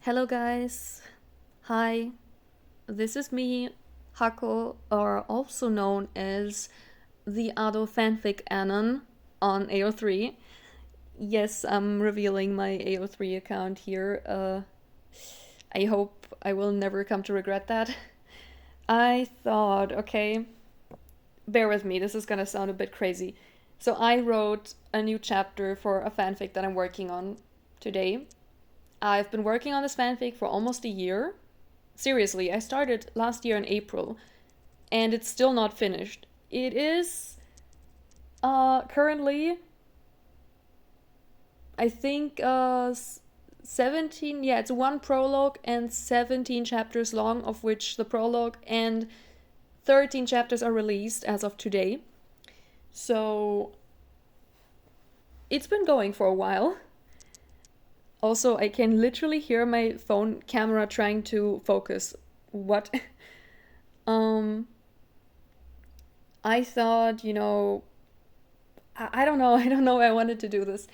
Hello guys. Hi. This is me, Hako, or also known as TheAdoFanficAnon on AO3. Yes, I'm revealing my AO3 account here. I hope I will never come to regret that. I thought, okay, bear with me, this is gonna sound a bit crazy. So I wrote a new chapter for a fanfic that I'm working on today. I've been working on this fanfic for almost a year. Seriously, I started last year in April, and it's still not finished. It is currently, I think, 17. Yeah, it's one prologue and 17 chapters long, of which the prologue and 13 chapters are released as of today. So it's been going for a while. Also, I can literally hear my phone camera trying to focus. What? um, I thought, I don't know. I don't know why I wanted to do this.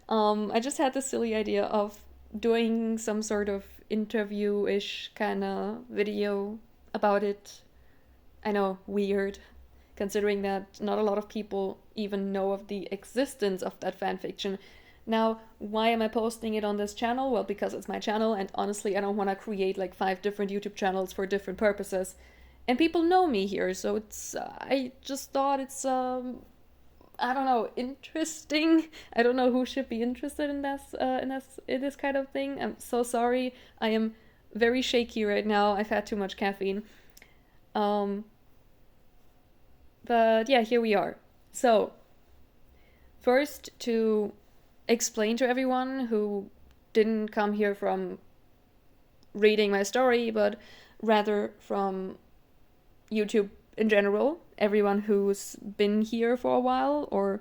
I just had this silly idea of doing some sort of interview ish kind of video about it. I know, weird, considering that not a lot of people even know of the existence of that fanfiction. Now, why am I posting it on this channel? Well, because it's my channel, and honestly, I don't want to create like 5 different YouTube channels for different purposes. And people know me here, so I just thought it's, I don't know, interesting. I don't know who should be interested in this kind of thing. I'm so sorry. I am very shaky right now. I've had too much caffeine. Um, but yeah, here we are. So, first, to explain to everyone who didn't come here from reading my story, but rather from YouTube in general, everyone who's been here for a while, or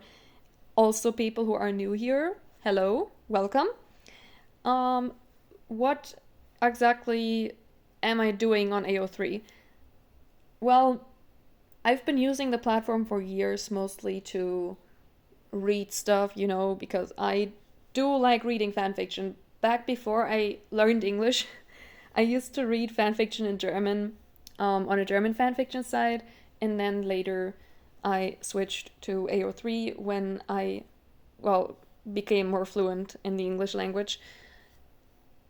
also people who are new here. Hello, welcome. Um, what exactly am I doing on AO3? Well, I've been using the platform for years mostly to read stuff, because I do like reading fanfiction. Back before I learned English, I used to read fanfiction in German on a German fanfiction site, and then later I switched to AO3 when well, became more fluent in the English language.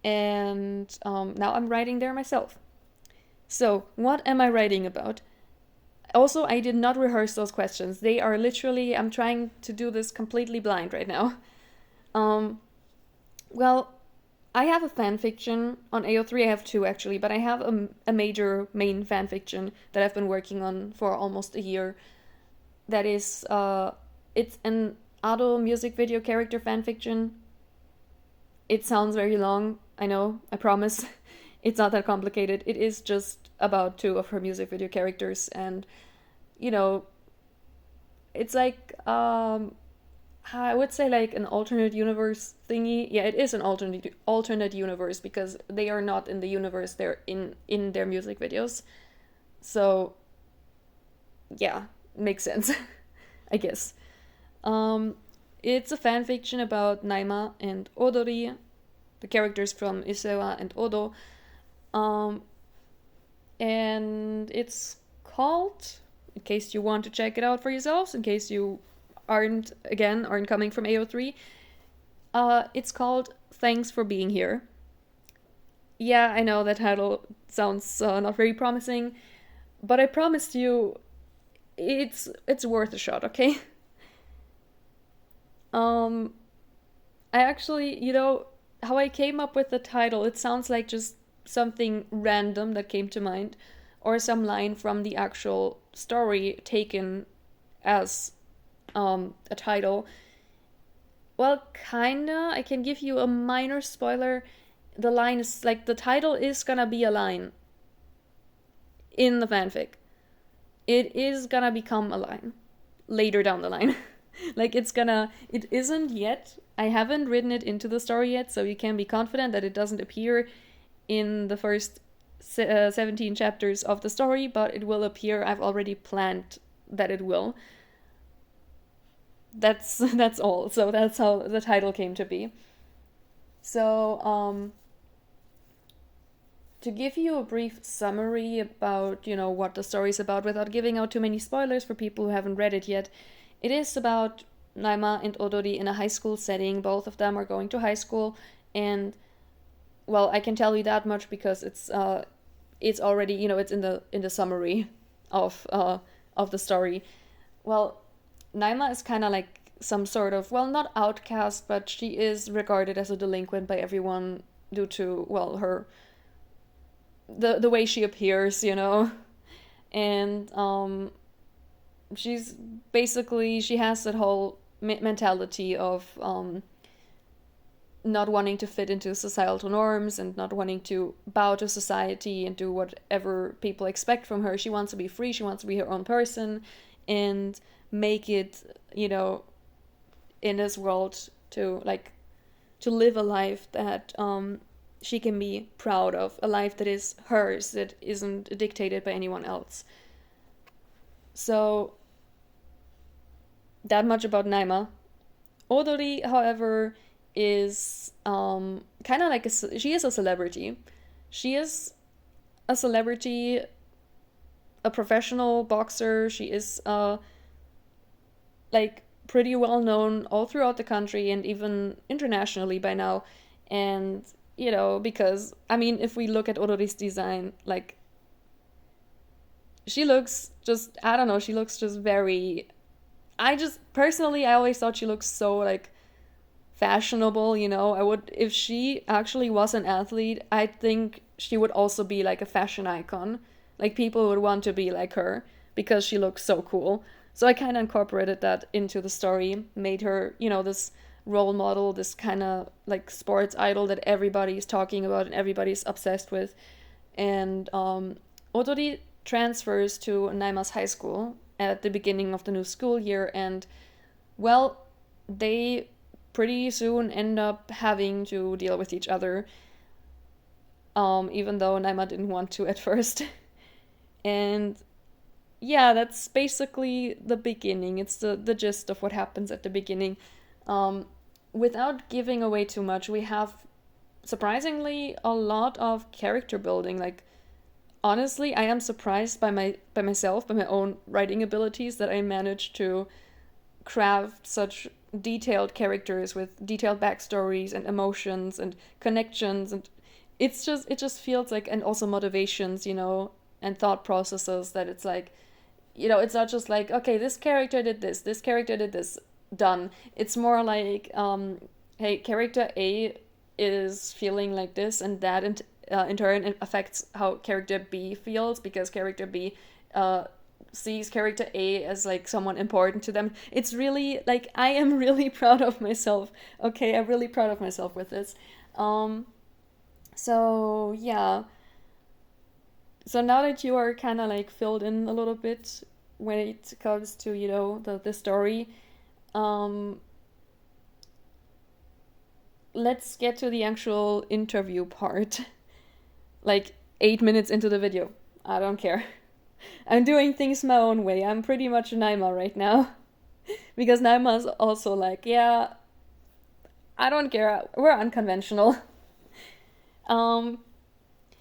And now I'm writing there myself. So, what am I writing about? Also, I did not rehearse those questions. They are literally, I'm trying to do this completely blind right now. Um, well, I have a fanfiction on AO3. I have two actually, but I have a major main fanfiction that I've been working on for almost a year. That is, it's an Ado music video character fanfiction. It sounds very long, I know, I promise. It's not that complicated. It is just about two of her music video characters, and you know, it's like I would say like an alternate universe thingy. Yeah, it is an alternate universe because they are not in the universe, they're in their music videos. So, yeah, makes sense, I guess. Um it's a fan fiction about Naima and Odori, the characters from Isewa and Odo. Um and it's called, in case you want to check it out for yourselves, in case you aren't coming from AO3, it's called Thanks for Being Here. Yeah, I know that title sounds not very promising, but I promised you it's worth a shot, okay? um I actually, how I came up with the title, it sounds like just something random that came to mind, or some line from the actual story taken as a title. Well, kinda. I can give you a minor spoiler. The line is like, the title is gonna be a line in the fanfic. It is gonna become a line later down the line. It isn't yet. I haven't written it into the story yet, so you can be confident that it doesn't appear in the first 17 chapters of the story, but it will appear. I've already planned that it will. That's all. So that's how the title came to be. So to give you a brief summary about, what the story is about without giving out too many spoilers for people who haven't read it yet, it is about Naima and Odori in a high school setting. Both of them are going to high school, and well, I can tell you that much because it's already, it's in the summary of the story. Well, Naima is kind of like some sort of, well, not outcast, but she is regarded as a delinquent by everyone due to, well, her the way she appears, and she's basically, she has that whole mentality of not wanting to fit into societal norms and not wanting to bow to society and do whatever people expect from her. She wants to be free, she wants to be her own person and make it, in this world to live a life that she can be proud of, a life that is hers, that isn't dictated by anyone else. So that much about Naima. Odori, however, is kind of like she is a celebrity. She is a celebrity, a professional boxer. She is pretty well known all throughout the country and even internationally by now. And because if we look at Odori's design, she looks just, I don't know, she looks just very, I always thought she looks so fashionable, I would, if she actually was an athlete, I think she would also be a fashion icon. People would want to be like her because she looks so cool. So I kind of incorporated that into the story, made her, this role model, this kind of sports idol that everybody's talking about and everybody's obsessed with. And Odori transfers to Naima's high school at the beginning of the new school year, and well, they pretty soon end up having to deal with each other, even though Naima didn't want to at first. And yeah, that's basically the beginning. It's the gist of what happens at the beginning. Without giving away too much, we have surprisingly a lot of character building. Honestly, I am surprised by myself, by my own writing abilities, that I managed to craft such detailed characters with detailed backstories and emotions and connections, and it just feels and also motivations, and thought processes, that it's it's not just okay, this character did this character did this, done. It's more hey, character A is feeling like this, and that in turn it affects how character B feels, because character B sees character A as someone important to them. It's really I am really proud of myself. Okay, I'm really proud of myself with this. So yeah. So now that you are kind of filled in a little bit when it comes to the story, let's get to the actual interview part. 8 minutes into the video. I don't care. I'm doing things my own way. I'm pretty much Naima right now. Because Naima's also yeah, I don't care. We're unconventional.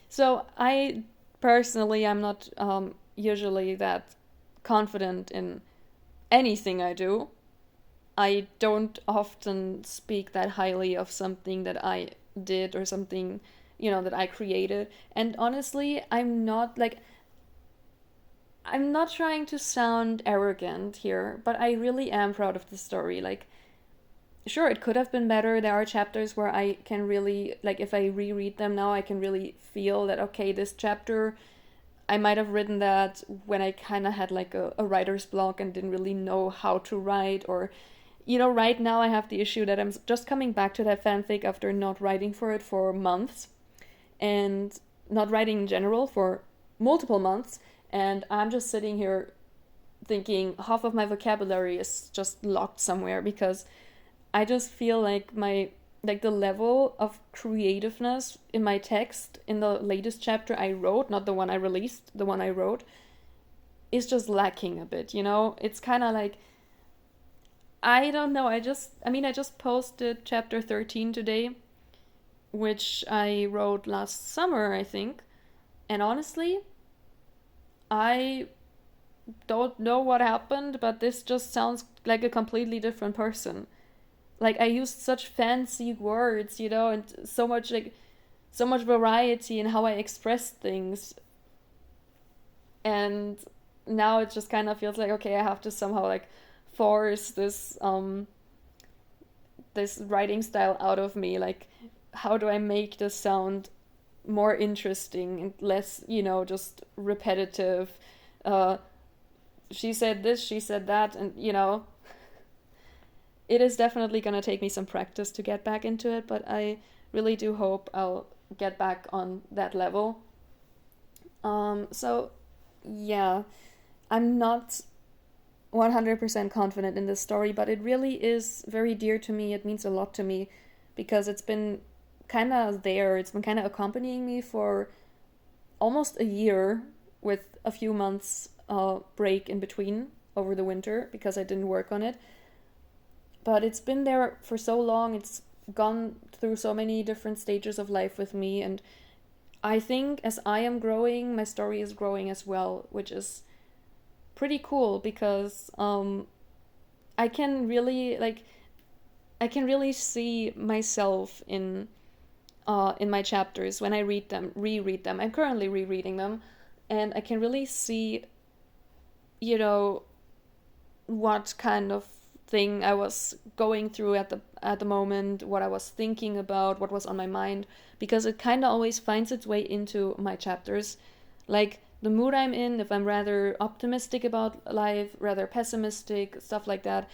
So I personally, I'm not usually that confident in anything I do. I don't often speak that highly of something that I did or something, that I created. And honestly, I'm not trying to sound arrogant here, but I really am proud of the story. Sure, it could have been better. There are chapters where I can really, if I reread them now, I can really feel that, okay, this chapter, I might have written that when I kind of had a writer's block and didn't really know how to write, or, right now I have the issue that I'm just coming back to that fanfic after not writing for it for months, and not writing in general for multiple months, and I'm just sitting here thinking half of my vocabulary is just locked somewhere, because I just feel my the level of creativeness in my text in the latest chapter I wrote, not the one I released, the one I wrote, is just lacking a bit, It's kind of I don't know, I just posted chapter 13 today, which I wrote last summer, I think. And honestly, I don't know what happened, but this just sounds like a completely different person. Like I used such fancy words, and so much variety in how I expressed things. And now it just kind of feels like, okay, I have to somehow like force this writing style out of me. Like, how do I make this sound more interesting and less, just repetitive? Uh, she said this, she said that, and it is definitely gonna take me some practice to get back into it, but I really do hope I'll get back on that level. So yeah, I'm not 100% confident in this story, but it really is very dear to me. It means a lot to me because it's been kind of there. It's been kind of accompanying me for almost a year with a few months break in between over the winter because I didn't work on it. But it's been there for so long. It's gone through so many different stages of life with me, and I think as I am growing, my story is growing as well, which is pretty cool because I can really see myself in my chapters when I reread them. I'm currently rereading them, and I can really see, what kind of thing I was going through at the moment, what I was thinking about, what was on my mind, because it kind of always finds its way into my chapters. Like the mood I'm in, if I'm rather optimistic about life, rather pessimistic, stuff like that,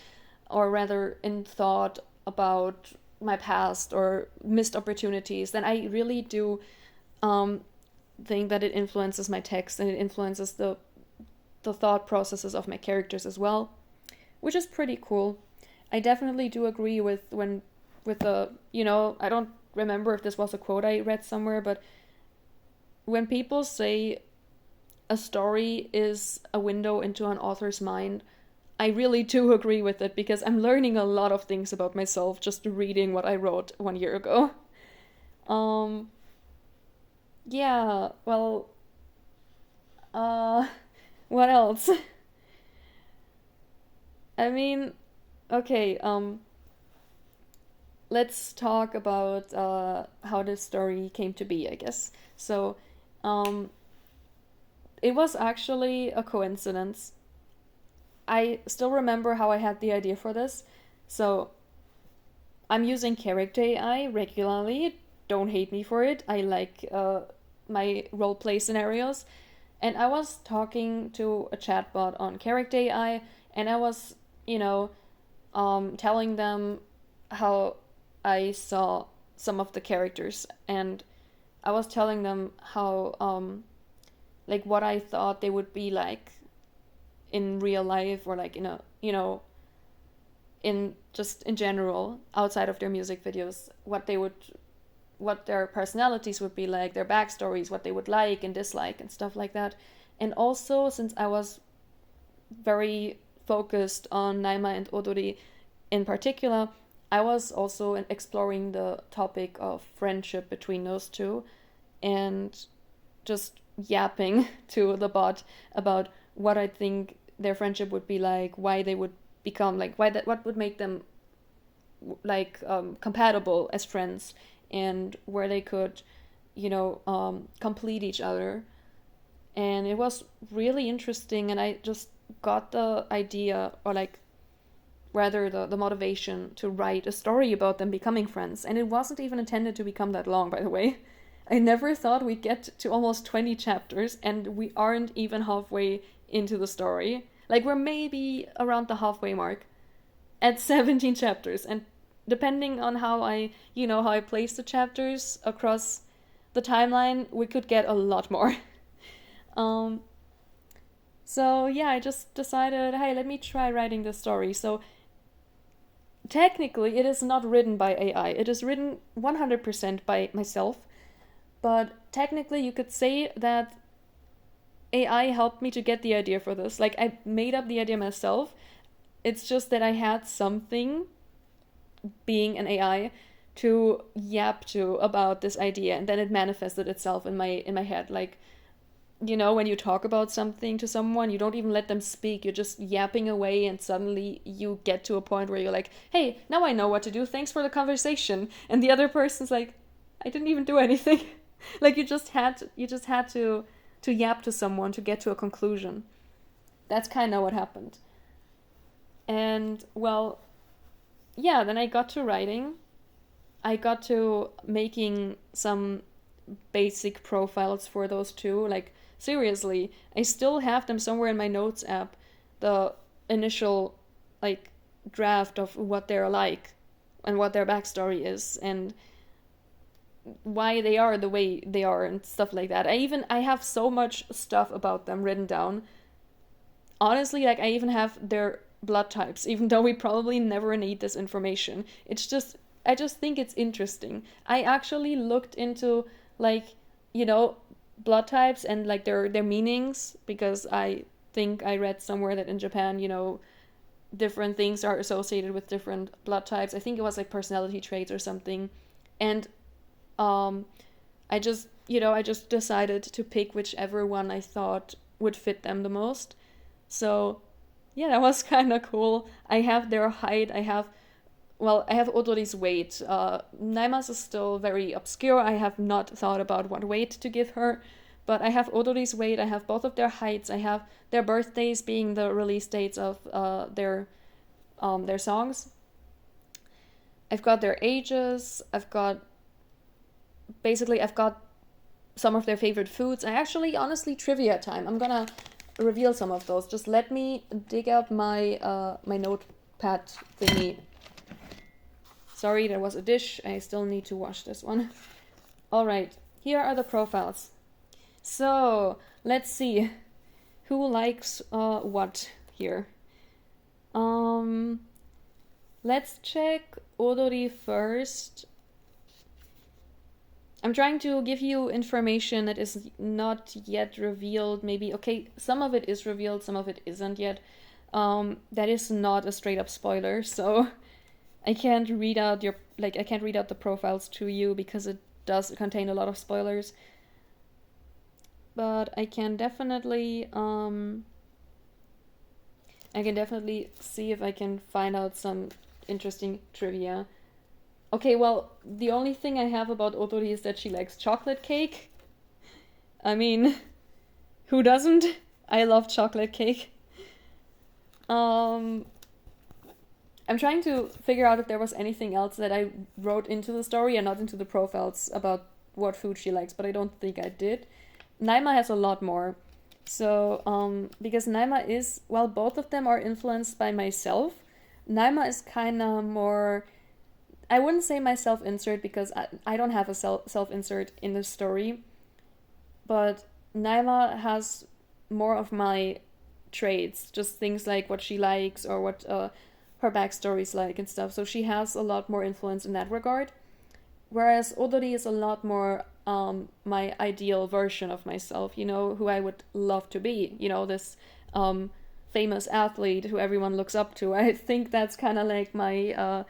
or rather in thought about my past or missed opportunities, then I really do think that it influences my text and it influences the thought processes of my characters as well, which is pretty cool. I definitely do agree with the, I don't remember if this was a quote I read somewhere, but when people say a story is a window into an author's mind, I really do agree with it because I'm learning a lot of things about myself just reading what I wrote 1 year ago. Um, yeah, well, uh, what else? I mean, okay, let's talk about how this story came to be, I guess. So, um, it was actually a coincidence. I still remember how I had the idea for this. So, I'm using character AI regularly. Don't hate me for it. I like my roleplay scenarios. And I was talking to a chatbot on character AI, and I was, telling them how I saw some of the characters, and I was telling them how, like, what I thought they would be like in real life or like in a, in just in general outside of their music videos, what their personalities would be like, their backstories, what they would like and dislike and stuff like that. And also, since I was very focused on Naima and Odori in particular, I was also exploring the topic of friendship between those two and just yapping to the bot about what I think their friendship would be like, why they would become like, what would make them like compatible as friends, and where they could, complete each other. And it was really interesting, and I just got the idea, or like rather the motivation to write a story about them becoming friends. And it wasn't even intended to become that long, by the way. I never thought we'd get to almost 20 chapters, and we aren't even halfway into the story. Like, we're maybe around the halfway mark at 17 chapters, and depending on how I place the chapters across the timeline, we could get a lot more. um, so yeah, I just decided, hey, let me try writing this story. So technically, it is not written by AI. It is written 100% by myself. But technically, you could say that AI helped me to get the idea for this. Like, I made up the idea myself. It's just that I had something, being an AI, to yap to about this idea, and then it manifested itself in my head. Like, you know, when you talk about something to someone, you don't even let them speak. You're just yapping away, and suddenly you get to a point where you're like, hey, now I know what to do. Thanks for the conversation. And the other person's like, I didn't even do anything. Like, you just had to yap to someone to get to a conclusion. That's kind of what happened. And, well, yeah, then I got to writing. I got to making some basic profiles for those two. Like, seriously, I still have them somewhere in my notes app. The initial, like, draft of what they're like and what their backstory is and why they are the way they are and stuff like that. I have so much stuff about them written down. Honestly, like, I even have their blood types, even though we probably never need this information. I just think it's interesting. I actually looked into, like, you know, blood types and, like, their meanings, because I think I read somewhere that in Japan, you know, different things are associated with different blood types. I think it was like personality traits or something. And I just decided to pick whichever one I thought would fit them the most. So yeah, that was kind of cool. I have their height. I have Odori's weight. Naima's is still very obscure. I have not thought about what weight to give her, but I have Odori's weight. I have both of their heights. I have their birthdays being the release dates of their songs. I've got their ages. I've got some of their favorite foods. I actually, honestly, trivia time. I'm gonna reveal some of those. Just let me dig out my my notepad thingy. Sorry, there was a dish. I still need to wash this one. All right, here are the profiles. So let's see who likes what here. Let's check Odori first. I'm trying to give you information that is not yet revealed. Maybe, okay, some of it is revealed, some of it isn't yet. That is not a straight up spoiler, so I can't read out the profiles to you because it does contain a lot of spoilers. But I can definitely see if I can find out some interesting trivia. Okay, well, the only thing I have about Odori is that she likes chocolate cake. I mean, who doesn't? I love chocolate cake. I'm trying to figure out if there was anything else that I wrote into the story and not into the profiles about what food she likes, but I don't think I did. Naima has a lot more. So, because Naima is, well, both of them are influenced by myself. Naima is kind of more, I wouldn't say my self-insert because I don't have a self-insert in the story, but Naima has more of my traits, just things like what she likes or what her backstory's like and stuff. So she has a lot more influence in that regard. Whereas Odori is a lot more my ideal version of myself, you know, who I would love to be, you know, this famous athlete who everyone looks up to. I think that's kind of like my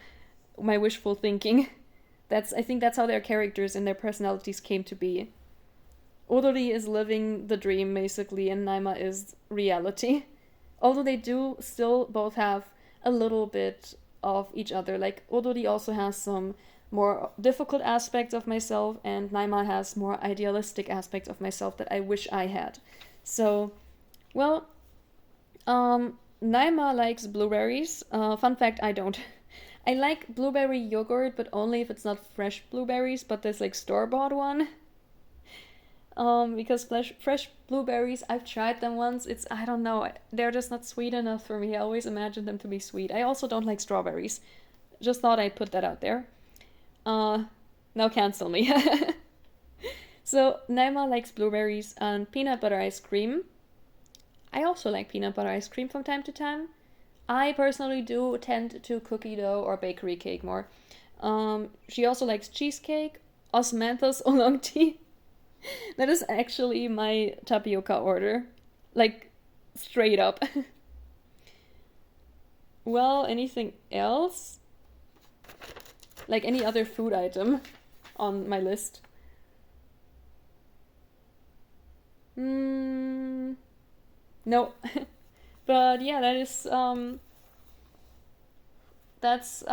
wishful thinking. I think that's how their characters and their personalities came to be. Odori is living the dream, basically, and Naima is reality. Although they do still both have a little bit of each other. Like, Odori also has some more difficult aspects of myself, and Naima has more idealistic aspects of myself that I wish I had. So, well, Naima likes blueberries. Fun fact, I don't. I like blueberry yogurt, but only if it's not fresh blueberries, but there's like store-bought one. Because fresh blueberries, I've tried them once. I don't know, they're just not sweet enough for me. I always imagine them to be sweet. I also don't like strawberries. Just thought I'd put that out there. Now cancel me. So, Naima likes blueberries and peanut butter ice cream. I also like peanut butter ice cream from time to time. I personally do tend to cookie dough or bakery cake more. She also likes cheesecake, osmanthus oolong tea. That is actually my tapioca order. Like, straight up. Well, anything else? Like any other food item on my list? No. But yeah, that's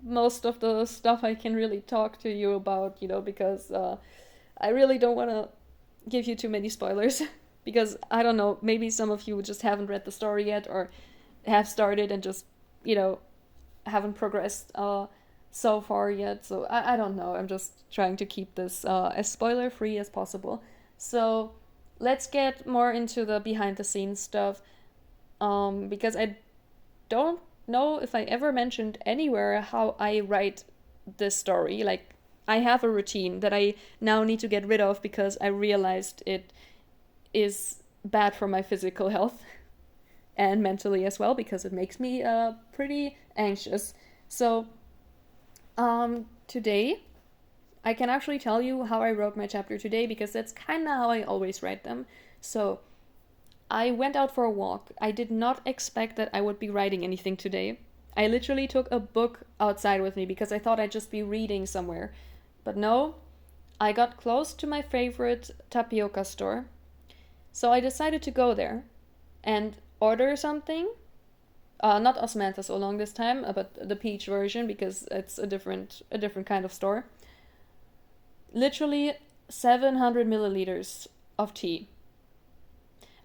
most of the stuff I can really talk to you about, because I really don't want to give you too many spoilers. Because I don't know, maybe some of you just haven't read the story yet, or have started and just, you know, haven't progressed so far yet. So I don't know. I'm just trying to keep this as spoiler free as possible. So let's get more into the behind the scenes stuff, because I don't know if I ever mentioned anywhere how I write this story. Like, I have a routine that I now need to get rid of because I realized it is bad for my physical health and mentally as well, because it makes me pretty anxious. So, today I can actually tell you how I wrote my chapter today, because that's kind of how I always write them. So, I went out for a walk. I did not expect that I would be writing anything today. I literally took a book outside with me because I thought I'd just be reading somewhere. But no, I got close to my favorite tapioca store. So I decided to go there and order something. Not Osmanthus Oolong this time, but the peach version, because it's a different kind of store. Literally 700 milliliters of tea.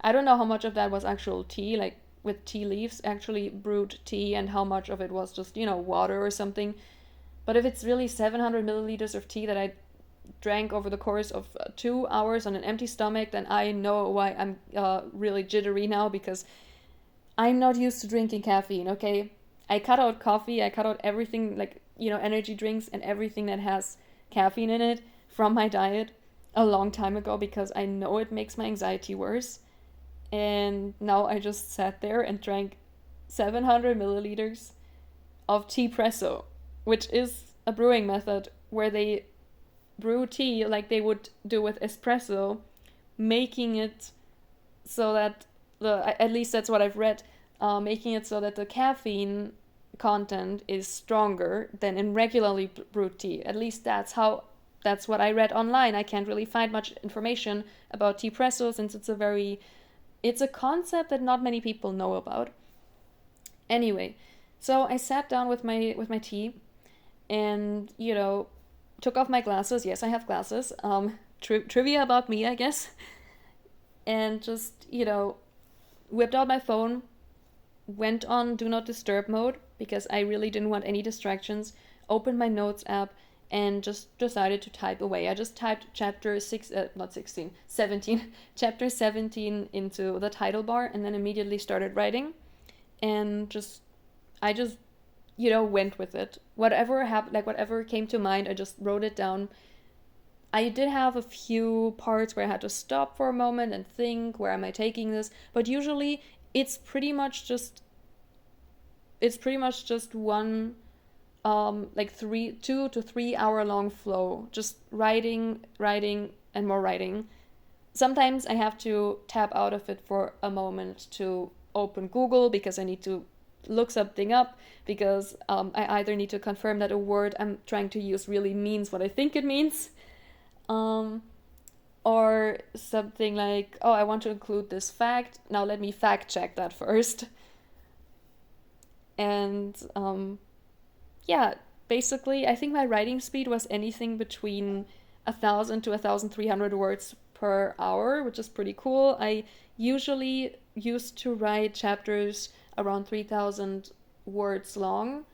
I don't know how much of that was actual tea, like with tea leaves, actually brewed tea, and how much of it was just, water or something. But if it's really 700 milliliters of tea that I drank over the course of 2 hours on an empty stomach, then I know why I'm really jittery now, because I'm not used to drinking caffeine, okay? I cut out coffee, I cut out everything, like, energy drinks and everything that has caffeine in it from my diet a long time ago, because I know it makes my anxiety worse. And now I just sat there and drank 700 milliliters of tea presso, which is a brewing method where they brew tea like they would do with espresso, making it so that at least that's what I've read, making it so that the caffeine content is stronger than in regularly brewed tea. At least that's what I read online. I can't really find much information about tea presso, since it's a concept that not many people know about. Anyway, so I sat down with my tea, and took off my glasses. Yes, I have glasses. Trivia about me, I guess. And just whipped out my phone, went on do not disturb mode because I really didn't want any distractions. Opened my notes app and just decided to type away. I just typed chapter 17, chapter 17 into the title bar, and then immediately started writing. And I just went with it. Whatever happened, like whatever came to mind, I just wrote it down. I did have a few parts where I had to stop for a moment and think, where am I taking this? But usually it's pretty much just one like 2 to 3 hour long flow, just writing and more writing. Sometimes I have to tap out of it for a moment to open Google because I need to look something up, because I either need to confirm that a word I'm trying to use really means what I think it means, or something like, oh, I want to include this fact, now let me fact check that first. And yeah, basically I think my writing speed was anything between 1,000 to 1,300 words per hour, which is pretty cool. I usually used to write chapters around 3,000 words long.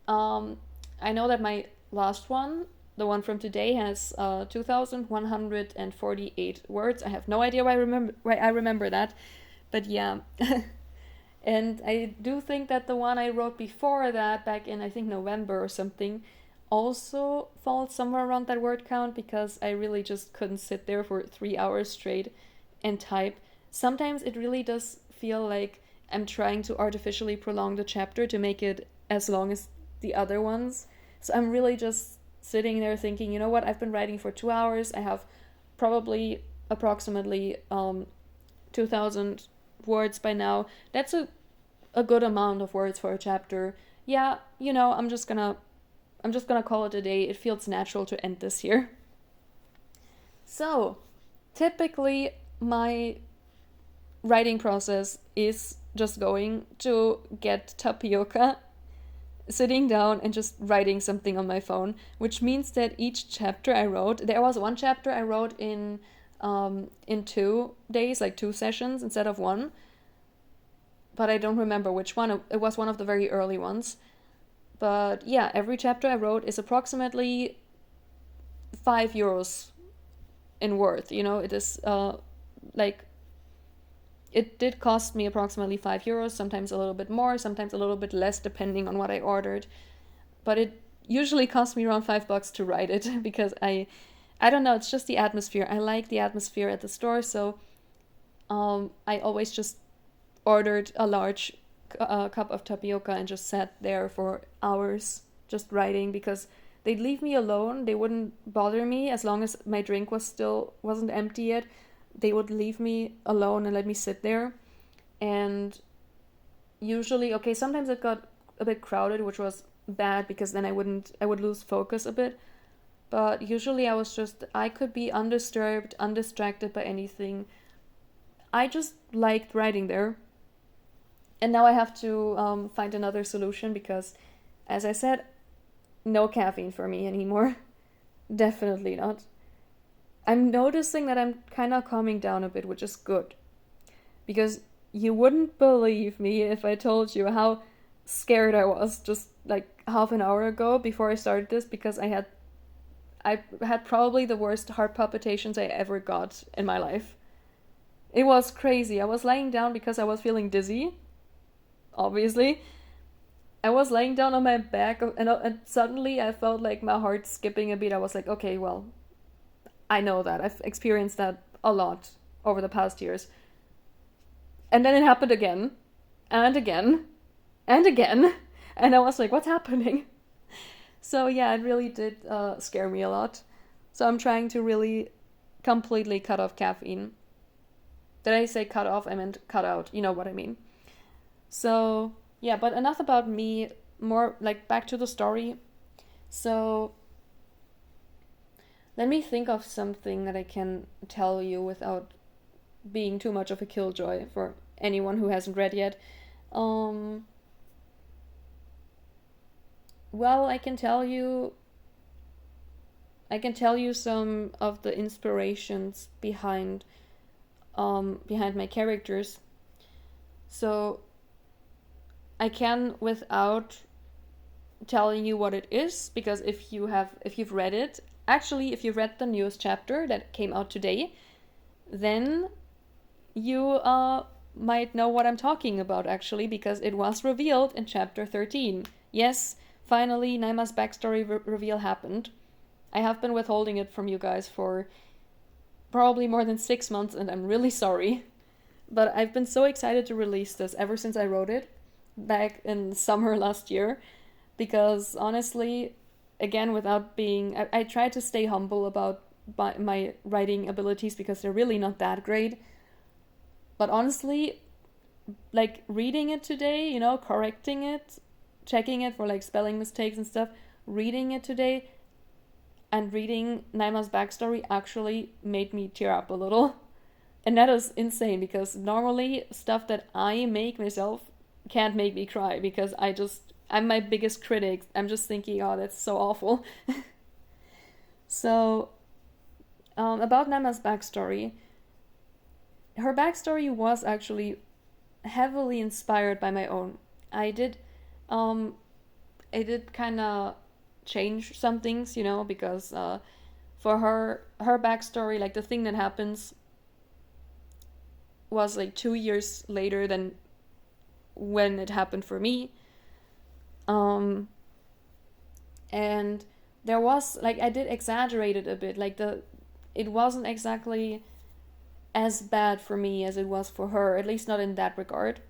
I know that my last one, the one from today, has 2,148 words. I have no idea why I remember that, but yeah. And I do think that the one I wrote before that, back in I think November or something, also falls somewhere around that word count, because I really just couldn't sit there for 3 hours straight and type. Sometimes it really does feel like I'm trying to artificially prolong the chapter to make it as long as the other ones. So I'm really just sitting there thinking, you know what, I've been writing for 2 hours. I have probably approximately 2,000 words by now. That's a good amount of words for a chapter. Yeah, I'm just gonna call it a day. It feels natural to end this here. So, typically my writing process is just going to get tapioca, sitting down and just writing something on my phone, which means that each chapter I wrote, there was one chapter I wrote in 2 days, like 2 sessions instead of one, but I don't remember which one. It was one of the very early ones. But yeah, every chapter I wrote is approximately €5 in worth. It is like, it did cost me approximately €5, sometimes a little bit more, sometimes a little bit less, depending on what I ordered. But it usually cost me around $5 to write it because I don't know, it's just the atmosphere. I like the atmosphere at the store, so I always just ordered a large cup of tapioca and just sat there for hours just writing, because they'd leave me alone. They wouldn't bother me as long as my drink wasn't empty yet. They would leave me alone and let me sit there. And usually, okay, sometimes it got a bit crowded, which was bad because then I would lose focus a bit. But usually I could be undisturbed, undistracted by anything. I just liked writing there. And now I have to find another solution because, as I said, no caffeine for me anymore. Definitely not. I'm noticing that I'm kind of calming down a bit, which is good. Because you wouldn't believe me if I told you how scared I was just like half an hour ago before I started this, because I had probably the worst heart palpitations I ever got in my life. It was crazy. I was laying down because I was feeling dizzy, obviously. I was laying down on my back and suddenly I felt like my heart skipping a beat. I was like, okay, well, I know that. I've experienced that a lot over the past years. And then it happened again, and again, and again. And I was like, what's happening? So yeah, it really did scare me a lot. So I'm trying to really completely cut off caffeine. Did I say cut off? I meant cut out. You know what I mean. So yeah, but enough about me. More like back to the story. So let me think of something that I can tell you without being too much of a killjoy for anyone who hasn't read yet. Well, I can tell you some of the inspirations behind my characters. So I can, without telling you what it is, because if you've read it, actually if you read the newest chapter that came out today, then you might know what I'm talking about, actually, because it was revealed in chapter 13. Yes, finally, Naima's backstory reveal happened. I have been withholding it from you guys for probably more than 6 months, and I'm really sorry. But I've been so excited to release this ever since I wrote it back in summer last year, because honestly, again, without being... I tried to stay humble about my writing abilities because they're really not that great. But honestly, like reading it today, correcting it, checking it for like spelling mistakes and stuff, reading it today and reading Naima's backstory actually made me tear up a little. And that is insane because normally stuff that I make myself can't make me cry because I'm my biggest critic. I'm just thinking, oh, that's so awful. So, about Naima's backstory, her backstory was actually heavily inspired by my own. I did kind of change some things, because for her backstory, like the thing that happens was like 2 years later than when it happened for me. And there was, like, I did exaggerate it a bit, like it wasn't exactly as bad for me as it was for her, at least not in that regard.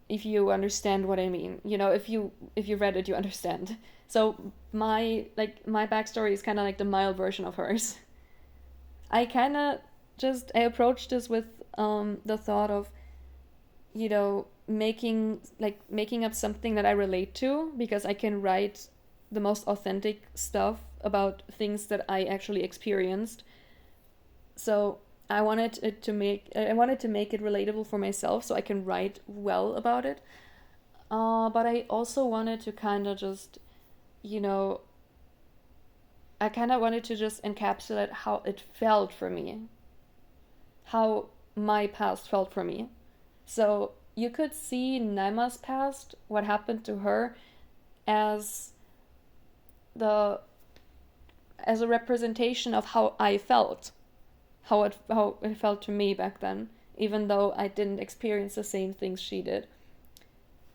If you understand what I mean, if you read it, you understand. So my backstory is kind of like the mild version of hers. I approached this with the thought of, making up something that I relate to, because I can write the most authentic stuff about things that I actually experienced. So I wanted to make it relatable for myself so I can write well about it. But I also wanted to kind of just, you know, I kind of wanted to just encapsulate how it felt for me, how my past felt for me. So you could see Naima's past, what happened to her, as the as a representation of how I felt, how it felt to me back then, even though I didn't experience the same things she did.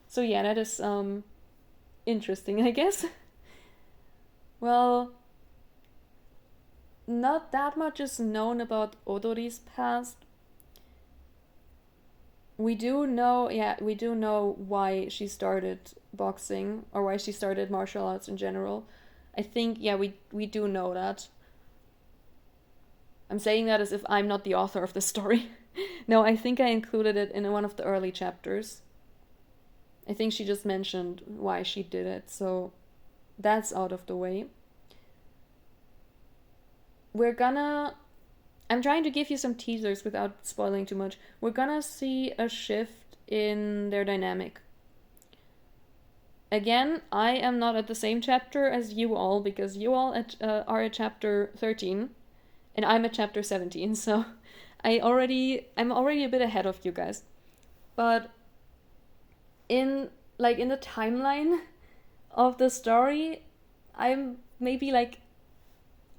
So yeah, that is interesting, I guess. Well, not that much is known about Odori's past. We do know why she started boxing or why she started martial arts in general. I think, yeah, we do know that. I'm saying that as if I'm not the author of the story. No, I think I included it in one of the early chapters. I think she just mentioned why she did it, so that's out of the way. I'm trying to give you some teasers without spoiling too much. We're gonna see a shift in their dynamic. Again, I am not at the same chapter as you all because you all are at chapter 13 and I'm at chapter 17, so I'm already a bit ahead of you guys. But in the timeline of the story, I'm maybe like,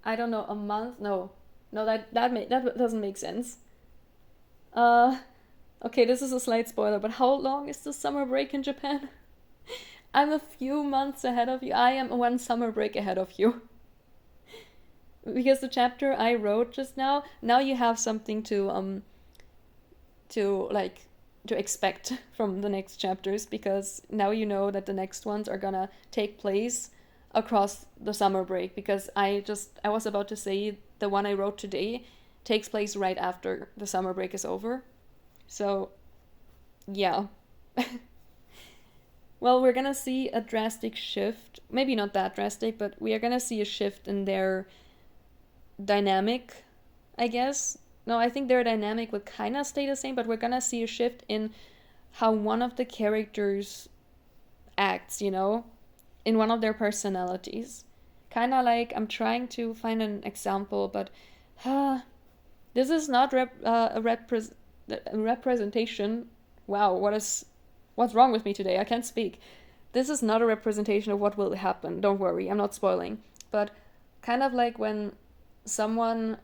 I don't know, a month. No, that doesn't make sense. Okay, this is a slight spoiler, but how long is the summer break in Japan? I'm a few months ahead of you. I am one summer break ahead of you. Because the chapter I wrote just now you have something to expect from the next chapters, because now you know that the next ones are gonna take place across the summer break, because I was about to say the one I wrote today takes place right after the summer break is over. So, yeah. Well, we're gonna see a drastic shift. Maybe not that drastic, but we are gonna see a shift in their dynamic, I guess. No, I think their dynamic would kind of stay the same, but we're gonna see a shift in how one of the characters acts, in one of their personalities. Kind of like, I'm trying to find an example, but this is not a representation. Wow, what's wrong with me today? I can't speak. This is not a representation of what will happen. Don't worry, I'm not spoiling. But kind of like when someone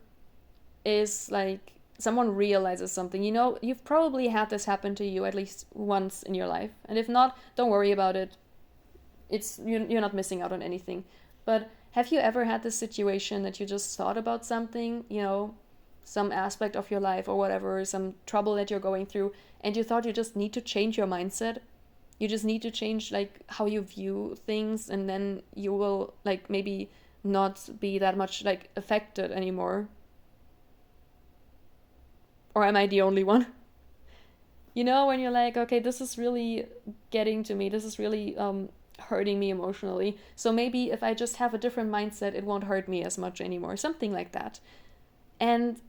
realizes something. You've probably had this happen to you at least once in your life. And if not, don't worry about it. You're not missing out on anything. But have you ever had this situation that you just thought about something, some aspect of your life or whatever, some trouble that you're going through, and you thought you just need to change your mindset? You just need to change how you view things, and then you will maybe not be that much affected anymore. Or am I the only one? When you're like, okay, this is really getting to me, this is really hurting me emotionally, so maybe if I just have a different mindset, it won't hurt me as much anymore, something like that. And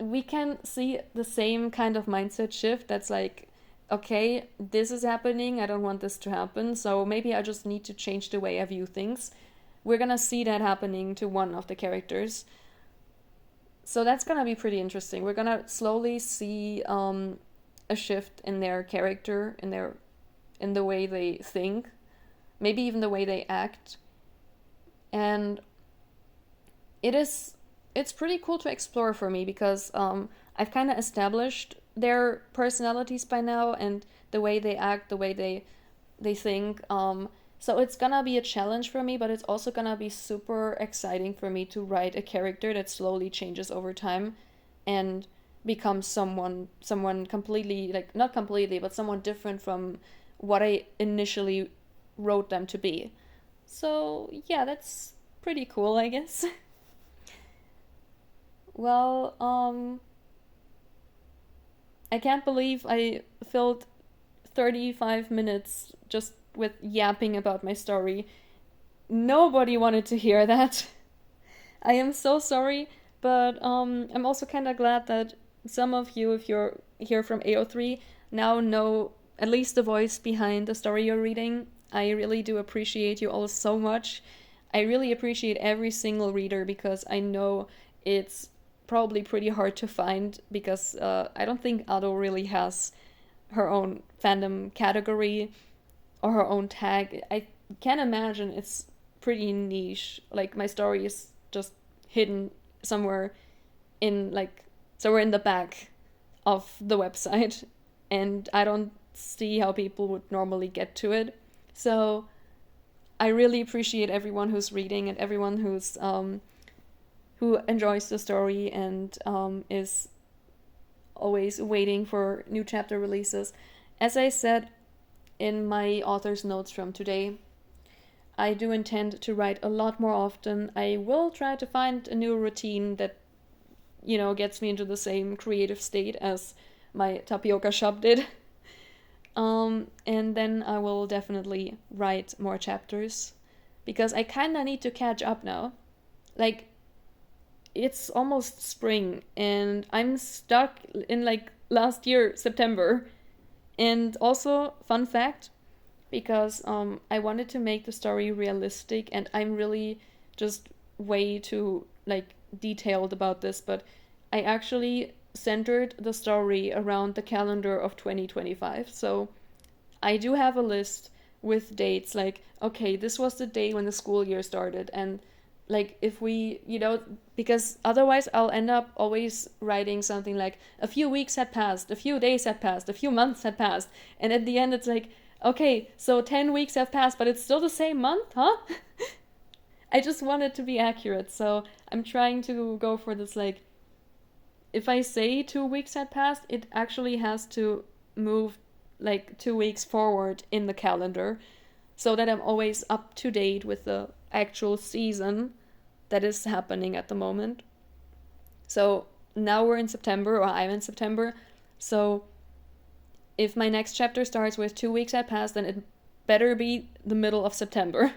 we can see the same kind of mindset shift that's like, okay, this is happening, I don't want this to happen, so maybe I just need to change the way I view things. We're gonna see that happening to one of the characters. So that's gonna be pretty interesting. We're gonna slowly see a shift in their character, in the way they think, maybe even the way they act. And it's pretty cool to explore for me, because I've kind of established their personalities by now, and the way they act, the way they think. So it's gonna be a challenge for me, but it's also gonna be super exciting for me to write a character that slowly changes over time and becomes someone completely, not completely, but someone different from what I initially wrote them to be. So yeah, that's pretty cool, I guess. Well, I can't believe I filled 35 minutes just with yapping about my story. Nobody wanted to hear that. I am so sorry, But I'm also kind of glad that some of you, if you're here from AO3, now know at least the voice behind the story you're reading. I really do appreciate you all so much. I really appreciate every single reader because I know it's probably pretty hard to find because I don't think Ado really has her own fandom category or her own tag. I can imagine it's pretty niche. Like my story is just hidden somewhere somewhere in the back of the website, and I don't see how people would normally get to it. So I really appreciate everyone who's reading and everyone who enjoys the story and is always waiting for new chapter releases. As I said in my author's notes from today, I do intend to write a lot more often. I will try to find a new routine that, gets me into the same creative state as my tapioca shop did. And then I will definitely write more chapters because I kind of need to catch up now. Like, it's almost spring and I'm stuck in last year, September. And also, fun fact, because I wanted to make the story realistic and I'm really just way too detailed about this, but I actually centered the story around the calendar of 2025. So I do have a list with dates okay, this was the day when the school year started, and if we, because otherwise I'll end up always writing something like a few weeks had passed, a few days had passed, a few months had passed, and at the end it's okay, so 10 weeks have passed, but it's still the same month, huh? I just want it to be accurate, so I'm trying to go for this if I say 2 weeks had passed, it actually has to move 2 weeks forward in the calendar so that I'm always up to date with the actual season that is happening at the moment. So now we're in September, or I'm in September, so if my next chapter starts with 2 weeks had passed, then it better be the middle of September.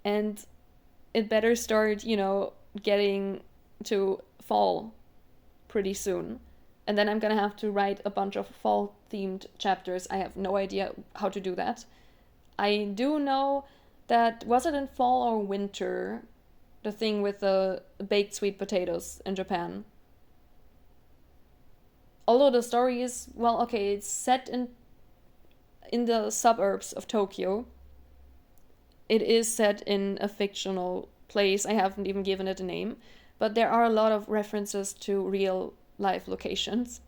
And it better start, getting to fall pretty soon. And then I'm gonna have to write a bunch of fall-themed chapters. I have no idea how to do that. I do know that, was it in fall or winter, the thing with the baked sweet potatoes in Japan? Although the story is, it's set in the suburbs of Tokyo. It is set in a fictional place. I haven't even given it a name, but there are a lot of references to real life locations.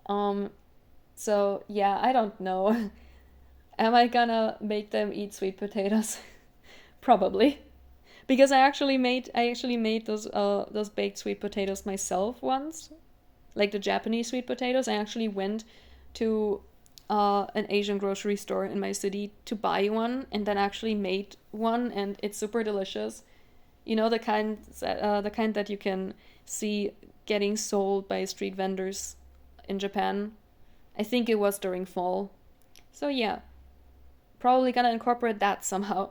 So yeah, I don't know. Am I gonna make them eat sweet potatoes? Probably, because I actually made those baked sweet potatoes myself once, like the Japanese sweet potatoes. I actually went to an Asian grocery store in my city to buy one, and then actually made one, and it's super delicious. The kind that you can see getting sold by street vendors in Japan. I think it was during fall. So yeah, probably gonna incorporate that somehow.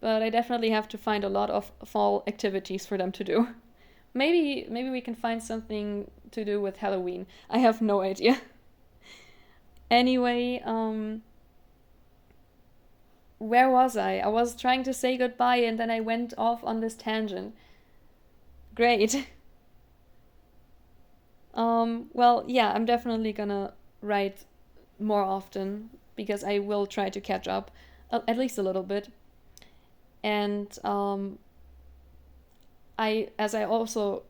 But I definitely have to find a lot of fall activities for them to do. Maybe we can find something to do with Halloween. I have no idea. Anyway, where was I? I was trying to say goodbye and then I went off on this tangent. Great. Well, yeah, I'm definitely gonna write more often because I will try to catch up at least a little bit. And as I also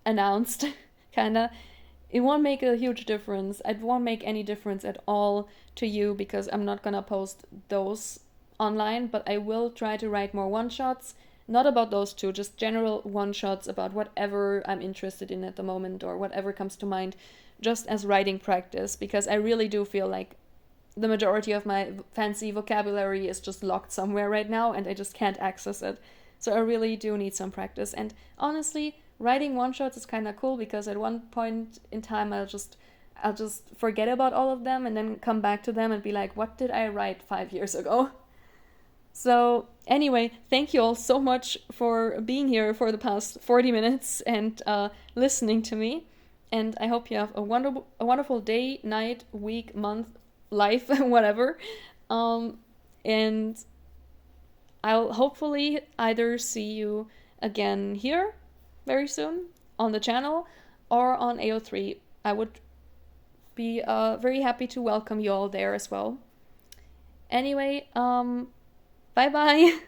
announced, kinda, it won't make a huge difference. It won't make any difference at all to you because I'm not gonna post those online, but I will try to write more one-shots. Not about those two, just general one-shots about whatever I'm interested in at the moment or whatever comes to mind, just as writing practice, because I really do feel like the majority of my fancy vocabulary is just locked somewhere right now and I just can't access it. So I really do need some practice. And honestly, writing one-shots is kind of cool because at one point in time I'll just forget about all of them and then come back to them and be like, what did I write 5 years ago? So, anyway, thank you all so much for being here for the past 40 minutes and listening to me. And I hope you have a wonderful day, night, week, month, life, whatever. And I'll hopefully either see you again here very soon on the channel or on AO3. I would be very happy to welcome you all there as well. Anyway, bye bye.